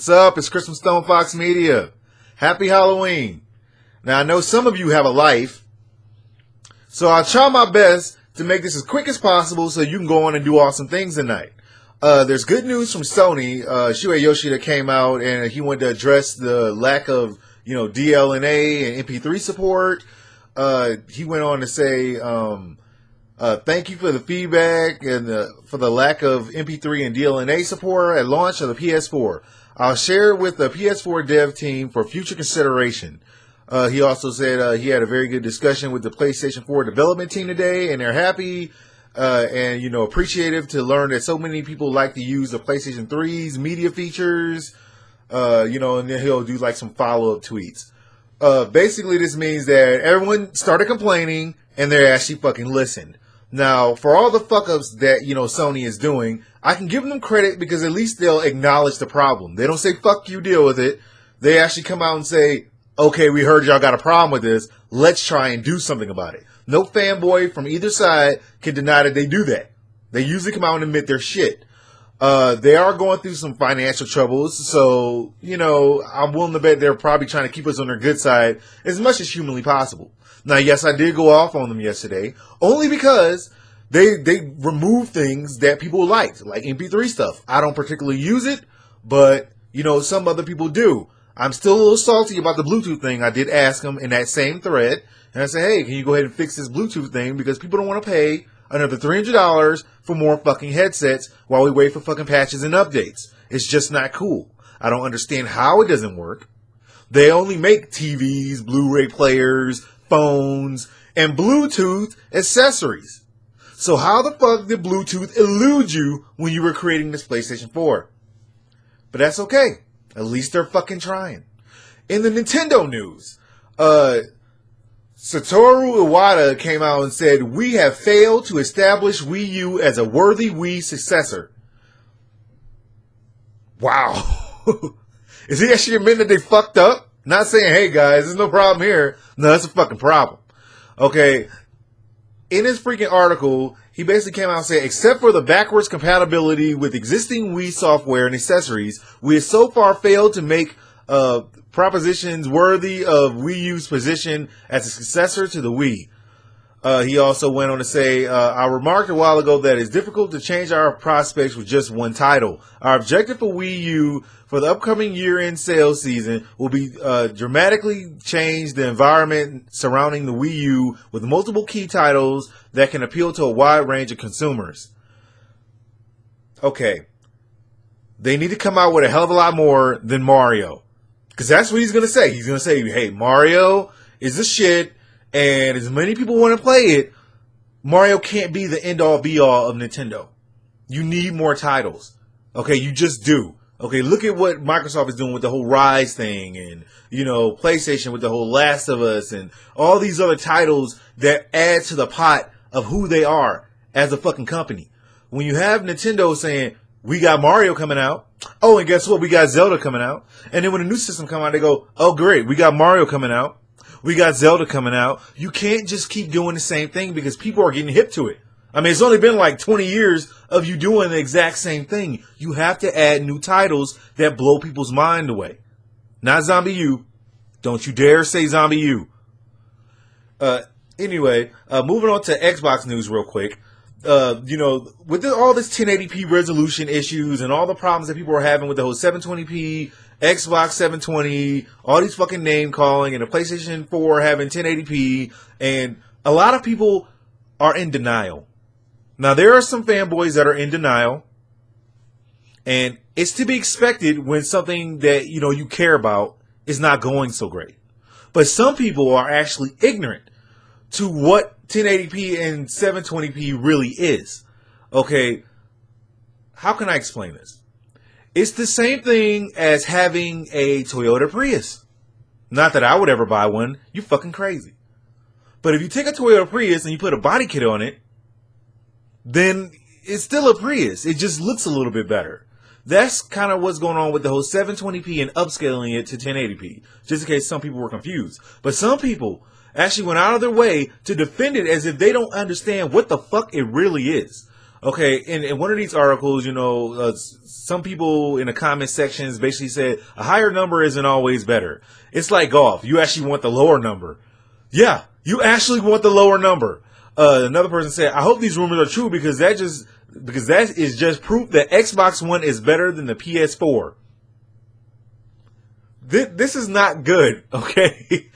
What's up? It's Chris from StonefoxMedia. Happy Halloween. Now, I know some of you have a life, so I'll try my best to make this as quick as possible so you can go on and do awesome things tonight. There's good news from Sony. Yoshida came out and he wanted to address the lack of, DLNA and MP3 support. He went on to say, thank you for the feedback and for the lack of MP3 and DLNA support at launch of the PS4. I'll share it with the PS4 dev team for future consideration. He also said he had a very good discussion with the PlayStation 4 development team today, and they're happy and appreciative to learn that so many people like to use the PlayStation 3's media features. And then he'll do like some follow-up tweets. Basically, this means that everyone started complaining and they're actually fucking listened. Now, for all the fuck-ups that, Sony is doing, I can give them credit because at least they'll acknowledge the problem. They don't say, fuck you, deal with it. They actually come out and say, okay, we heard y'all got a problem with this. Let's try and do something about it. No fanboy from either side can deny that they do that. They usually come out and admit their shit. They are going through some financial troubles, so, I'm willing to bet they're probably trying to keep us on their good side as much as humanly possible. Now, yes, I did go off on them yesterday, only because they removed things that people liked, like MP3 stuff. I don't particularly use it, but, some other people do. I'm still a little salty about the Bluetooth thing. I did ask them in that same thread, and I said, hey, can you go ahead and fix this Bluetooth thing, because people don't want to pay another $300 for more fucking headsets while we wait for fucking patches and updates. It's just not cool. I don't understand how it doesn't work. They only make TVs, Blu-ray players, phones, and Bluetooth accessories. So how the fuck did Bluetooth elude you when you were creating this PlayStation 4? But that's okay. At least they're fucking trying. In the Nintendo news, Satoru Iwata came out and said, we have failed to establish Wii U as a worthy Wii successor. Wow. Is he actually admitting that they fucked up? Not saying, hey guys, there's no problem here. No, that's a fucking problem. Okay. In his freaking article, he basically came out and said, except for the backwards compatibility with existing Wii software and accessories, we have so far failed to make propositions worthy of Wii U's position as a successor to the Wii. He also went on to say, I remarked a while ago that it's difficult to change our prospects with just one title. Our objective for Wii U for the upcoming year-end sales season will be dramatically change the environment surrounding the Wii U with multiple key titles that can appeal to a wide range of consumers. Okay. They need to come out with a hell of a lot more than Mario. Because that's what he's going to say. He's going to say, hey, Mario is the shit. And as many people want to play it, Mario can't be the end-all, be-all of Nintendo. You need more titles. Okay, you just do. Okay, look at what Microsoft is doing with the whole Rise thing and, PlayStation with the whole Last of Us and all these other titles that add to the pot of who they are as a fucking company. When you have Nintendo saying, we got Mario coming out. Oh, and guess what? We got Zelda coming out. And then when a new system comes out, they go, oh, great. We got Mario coming out. We got Zelda coming out. You can't just keep doing the same thing because people are getting hip to it. I mean, it's only been like 20 years of you doing the exact same thing. You have to add new titles that blow people's mind away. Not Zombie U. Don't you dare say Zombie U. Anyway, moving on to Xbox news real quick. With all this 1080p resolution issues and all the problems that people are having with the whole 720p, Xbox 720, all these fucking name calling, and the PlayStation 4 having 1080p, and a lot of people are in denial. Now, there are some fanboys that are in denial, and it's to be expected when something that, you care about is not going so great. But some people are actually ignorant to what 1080p and 720p really is. Okay, how can I explain this? It's the same thing as having a Toyota Prius. Not that I would ever buy one. You fucking crazy. But if you take a Toyota Prius and you put a body kit on it, then it's still a Prius. It just looks a little bit better. That's kind of what's going on with the whole 720p and upscaling it to 1080p. Just in case some people were confused. But some people actually went out of their way to defend it as if they don't understand what the fuck it really is. Okay, in one of these articles, some people in the comment sections basically said a higher number isn't always better. It's like golf. You actually want the lower number. Yeah, you actually want the lower number. Another person said, I hope these rumors are true because that is just proof that Xbox One is better than the PS4. This is not good, okay?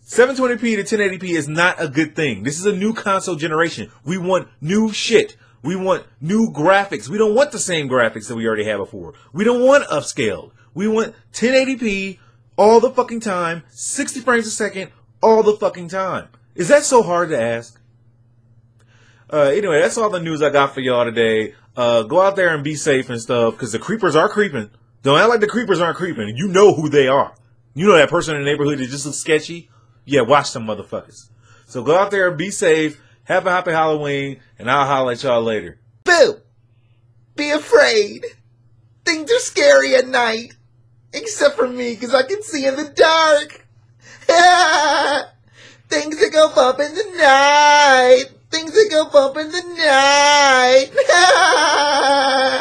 720p to 1080p is not a good thing. This is a new console generation. We want new shit. We want new graphics. We don't want the same graphics that we already had before. We don't want upscaled. We want 1080p all the fucking time, 60 frames a second all the fucking time. Is that so hard to ask? Anyway, that's all the news I got for y'all today. Go out there and be safe and stuff, because the creepers are creeping. Don't act like the creepers aren't creeping. You know who they are. You know that person in the neighborhood that just looks sketchy? Yeah, watch them motherfuckers. So go out there and be safe. Have a happy Halloween, and I'll holler at y'all later. Boo! Be afraid. Things are scary at night. Except for me, because I can see in the dark. Things that go bump in the night. Things that go bump in the night.